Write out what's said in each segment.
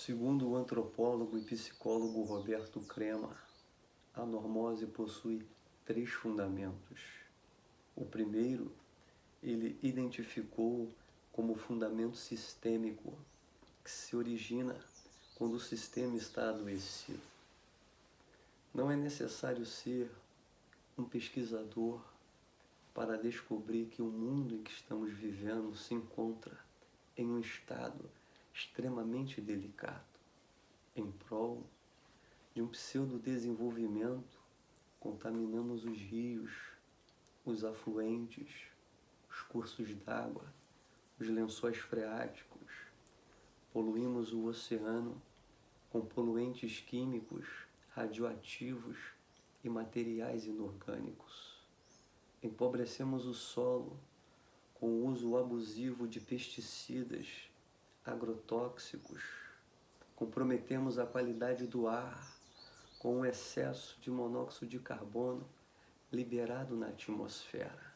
Segundo o antropólogo e psicólogo Roberto Crema, a normose possui 3 fundamentos. O primeiro, ele identificou como fundamento sistêmico, que se origina quando o sistema está adoecido. Não é necessário ser um pesquisador para descobrir que o mundo em que estamos vivendo se encontra em um estado extremamente delicado, em prol de um pseudo-desenvolvimento. Contaminamos os rios, os afluentes, os cursos d'água, os lençóis freáticos, poluímos o oceano com poluentes químicos, radioativos e materiais inorgânicos. Empobrecemos o solo com o uso abusivo de pesticidas, agrotóxicos. Comprometemos a qualidade do ar com o excesso de monóxido de carbono liberado na atmosfera.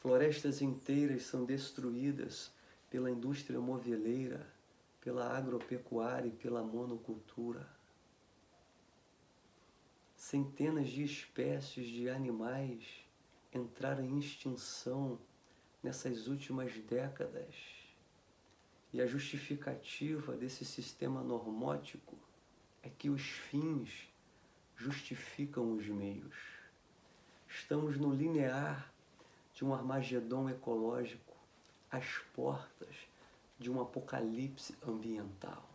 Florestas inteiras são destruídas pela indústria moveleira, pela agropecuária e pela monocultura. Centenas de espécies de animais entraram em extinção nessas últimas décadas. E a justificativa desse sistema normótico é que os fins justificam os meios. Estamos no linear de um Armagedon ecológico, às portas de um apocalipse ambiental.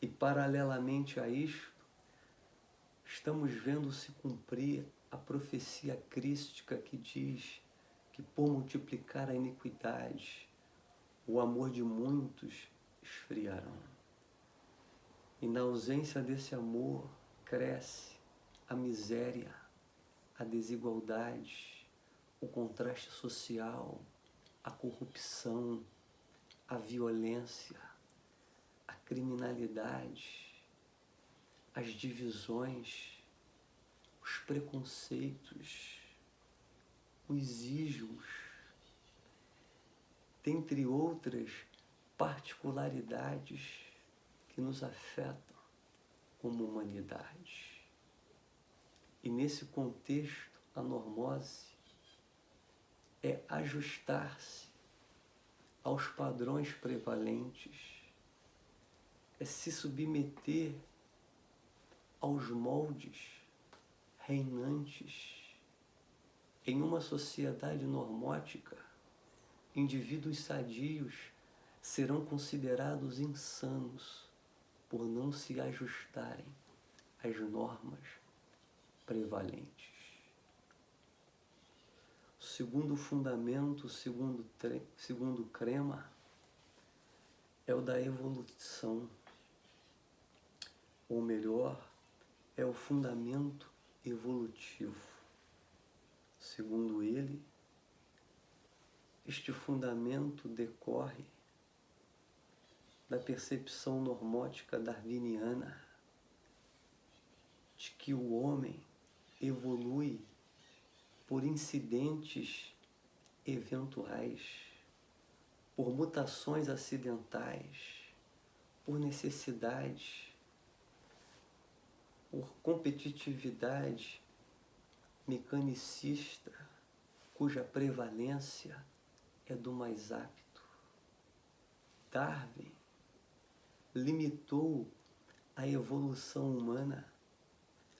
E paralelamente a isto, estamos vendo se cumprir a profecia crística que diz que por multiplicar a iniquidade, o amor de muitos esfriarão. E na ausência desse amor, cresce a miséria, a desigualdade, o contraste social, a corrupção, a violência, a criminalidade, as divisões, os preconceitos, os ismos, dentre outras particularidades que nos afetam como humanidade. E nesse contexto, a normose é ajustar-se aos padrões prevalentes, é se submeter aos moldes reinantes. Em uma sociedade normótica, indivíduos sadios serão considerados insanos por não se ajustarem às normas prevalentes. O segundo fundamento, segundo Crema, é o da evolução. Ou melhor, é o fundamento evolutivo. Segundo ele, este fundamento decorre da percepção normótica darwiniana de que o homem evolui por incidentes eventuais, por mutações acidentais, por necessidades, por competitividade mecanicista, cuja prevalência é do mais apto. Darwin limitou a evolução humana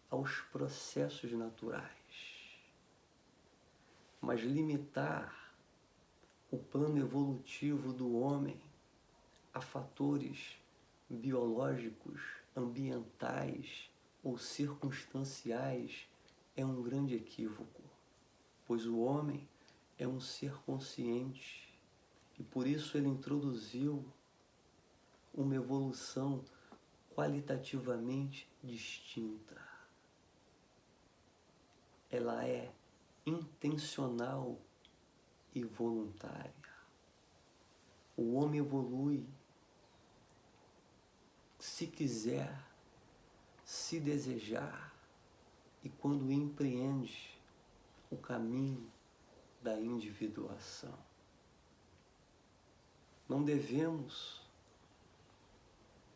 aos processos naturais. Mas limitar o plano evolutivo do homem a fatores biológicos, ambientais ou circunstanciais é um grande equívoco, pois o homem é um ser consciente e por isso ele introduziu uma evolução qualitativamente distinta. Ela é intencional e voluntária. O homem evolui se quiser, se desejar e quando empreende o caminho da individuação. Não devemos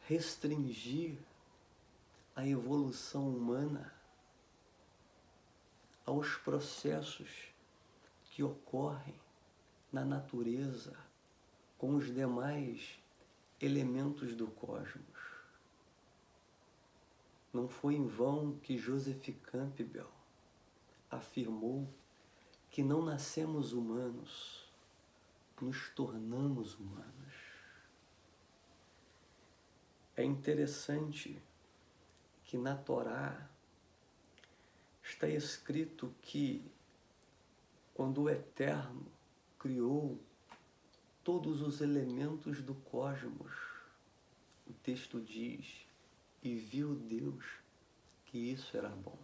restringir a evolução humana aos processos que ocorrem na natureza com os demais elementos do cosmos. Não foi em vão que Joseph Campbell afirmou que não nascemos humanos, nos tornamos humanos. É interessante que na Torá está escrito que quando o Eterno criou todos os elementos do cosmos, o texto diz, e viu Deus que isso era bom.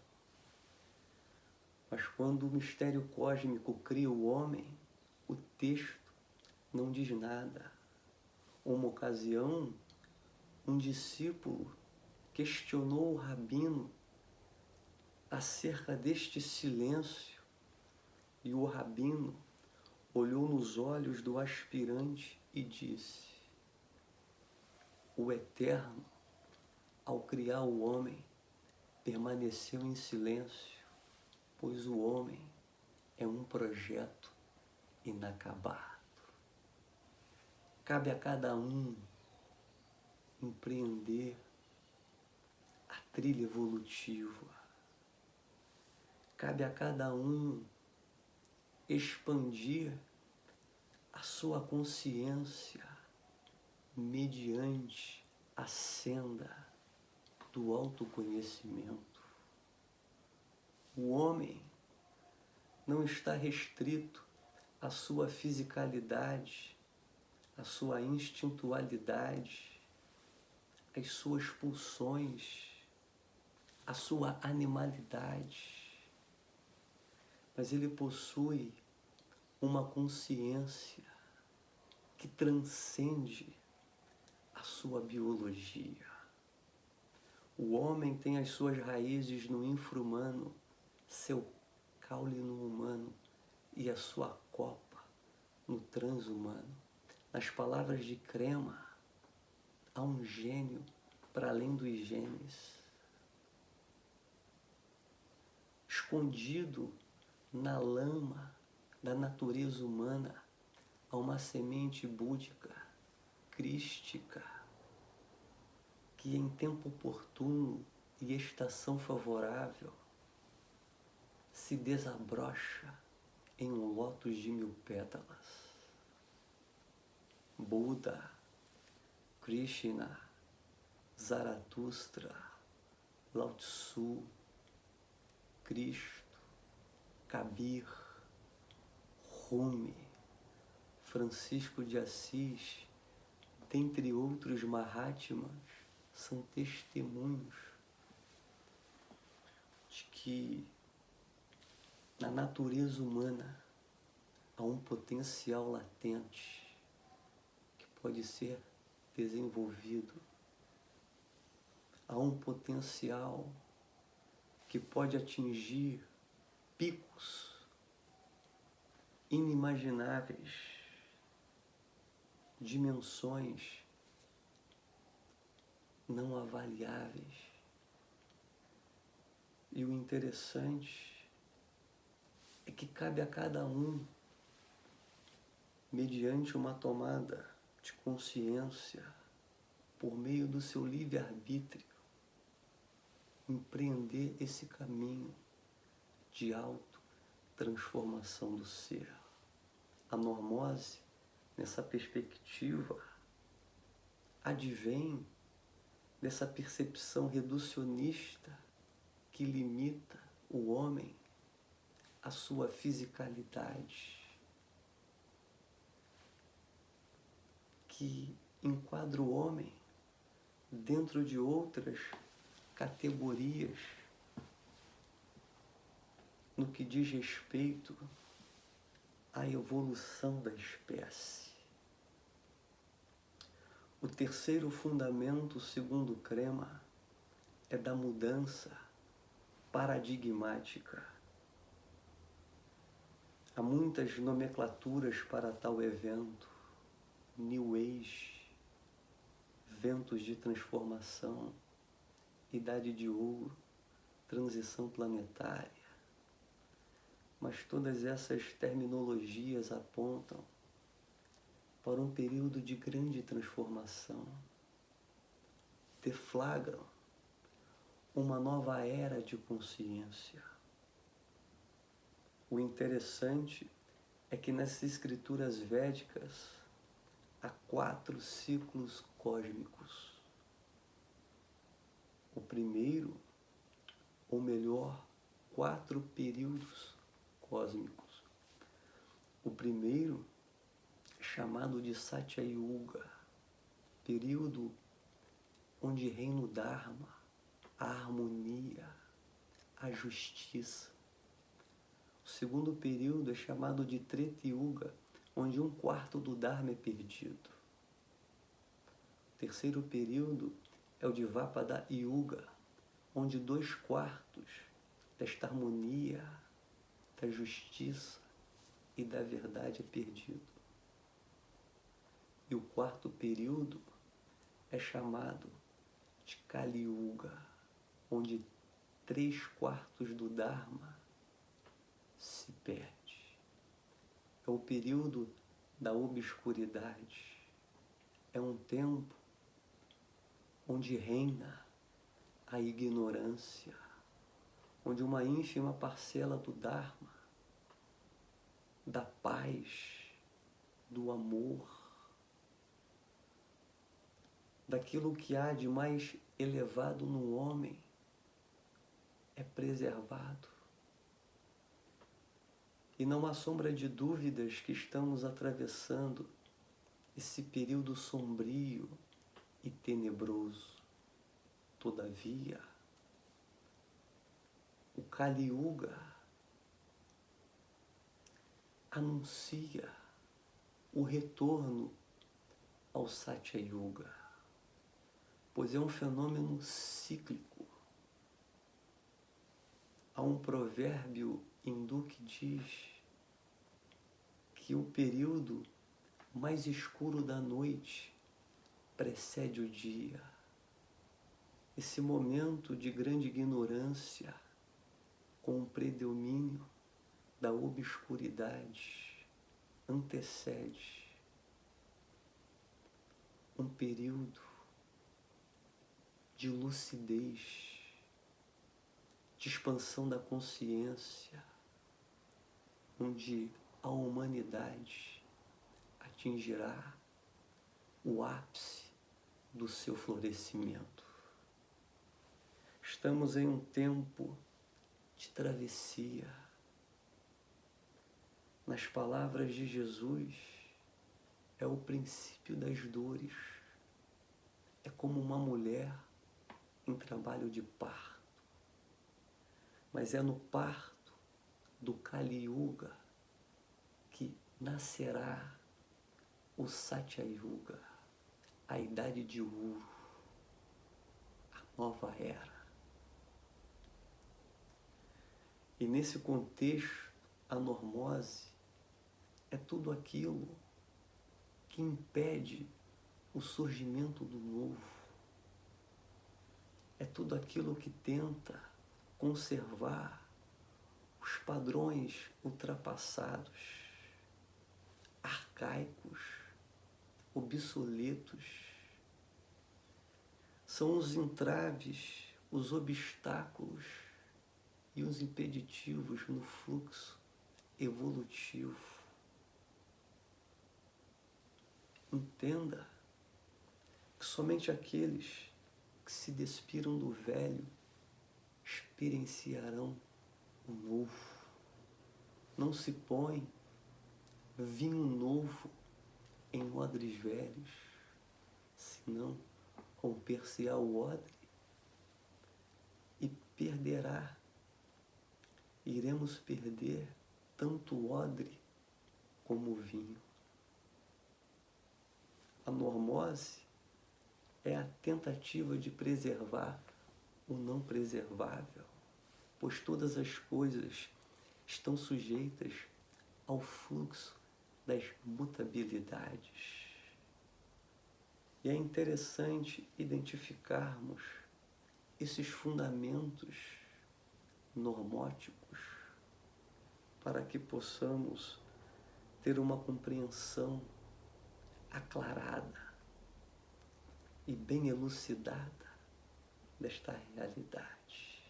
Mas quando o mistério cósmico cria o homem, o texto não diz nada. Uma ocasião, um discípulo questionou o rabino acerca deste silêncio, e o rabino olhou nos olhos do aspirante e disse: o Eterno, ao criar o homem, permaneceu em silêncio, pois o homem é um projeto inacabado. Cabe a cada um empreender a trilha evolutiva. Cabe a cada um expandir a sua consciência mediante a senda do autoconhecimento. O homem não está restrito à sua fisicalidade, à sua instintualidade, às suas pulsões, à sua animalidade, mas ele possui uma consciência que transcende a sua biologia. O homem tem as suas raízes no infra-humano, seu caule no humano e a sua copa no transhumano. Nas palavras de Crema, há um gênio para além dos genes. Escondido na lama da natureza humana, há uma semente búdica, crística, que em tempo oportuno e estação favorável se desabrocha em um lótus de 1000 pétalas. Buda, Krishna, Zaratustra, Lao Tzu, Cristo, Kabir, Rumi, Francisco de Assis, dentre outros Mahatmas, são testemunhos de que na natureza humana há um potencial latente que pode ser desenvolvido. Há um potencial que pode atingir picos inimagináveis, dimensões não avaliáveis. E o interessante é que cabe a cada um, mediante uma tomada de consciência, por meio do seu livre-arbítrio, empreender esse caminho de autotransformação do ser. A normose, nessa perspectiva, advém dessa percepção reducionista que limita o homem à sua fisicalidade, que enquadra o homem dentro de outras categorias no que diz respeito à evolução da espécie. O terceiro fundamento, segundo Crema, é da mudança paradigmática. Há muitas nomenclaturas para tal evento: New Age, ventos de transformação, idade de ouro, transição planetária. Mas todas essas terminologias apontam para um período de grande transformação, deflagram uma nova era de consciência. O interessante é que nas escrituras védicas há 4 ciclos cósmicos. O primeiro, ou melhor, 4 períodos cósmicos. O primeiro é chamado de Satya Yuga, período onde reina o Dharma, a harmonia, a justiça. O segundo período é chamado de Treta Yuga, onde 1/4 do Dharma é perdido. O terceiro período é o de Dvapada Yuga, onde 2/4 desta harmonia, da justiça e da verdade é perdido. E o quarto período é chamado de Kali Yuga, onde 3/4 do Dharma se perde. É o período da obscuridade. É um tempo onde reina a ignorância, onde uma ínfima parcela do Dharma, da paz, do amor, daquilo que há de mais elevado no homem, é preservado. E não há sombra de dúvidas que estamos atravessando esse período sombrio e tenebroso. Todavia, o Kali Yuga anuncia o retorno ao Satya Yuga, pois é um fenômeno cíclico. Há um provérbio hindu que diz que o período mais escuro da noite precede o dia. Esse momento de grande ignorância com o predomínio da obscuridade antecede um período de lucidez, de expansão da consciência, onde a humanidade atingirá o ápice do seu florescimento. Estamos em um tempo de travessia. Nas palavras de Jesus, é o princípio das dores. É como uma mulher em trabalho de parto. Mas é no parto do Kali Yuga que nascerá o Satya Yuga, a idade de ouro, a nova era. E nesse contexto, a normose é tudo aquilo que impede o surgimento do novo. É tudo aquilo que tenta conservar os padrões ultrapassados, arcaicos, obsoletos. São os entraves, os obstáculos e os impeditivos no fluxo evolutivo. Entenda que somente aqueles que se despiram do velho experienciarão o novo. Não se põe vinho novo em odres velhos, senão romper-se-á o odre e perderá. Iremos perder tanto o odre como o vinho. A normose é a tentativa de preservar o não preservável, pois todas as coisas estão sujeitas ao fluxo das mutabilidades. E é interessante identificarmos esses fundamentos normóticos para que possamos ter uma compreensão aclarada e bem elucidada desta realidade.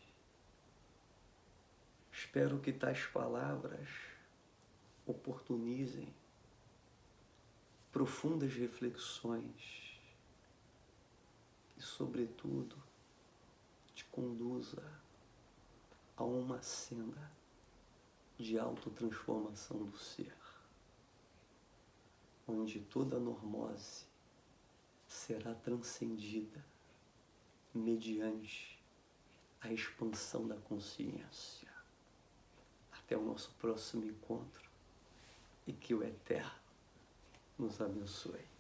Espero que tais palavras oportunizem profundas reflexões e, sobretudo, te conduza a uma senda de autotransformação do ser, onde toda normose será transcendida mediante a expansão da consciência. Até o nosso próximo encontro e que o Eterno nos abençoe.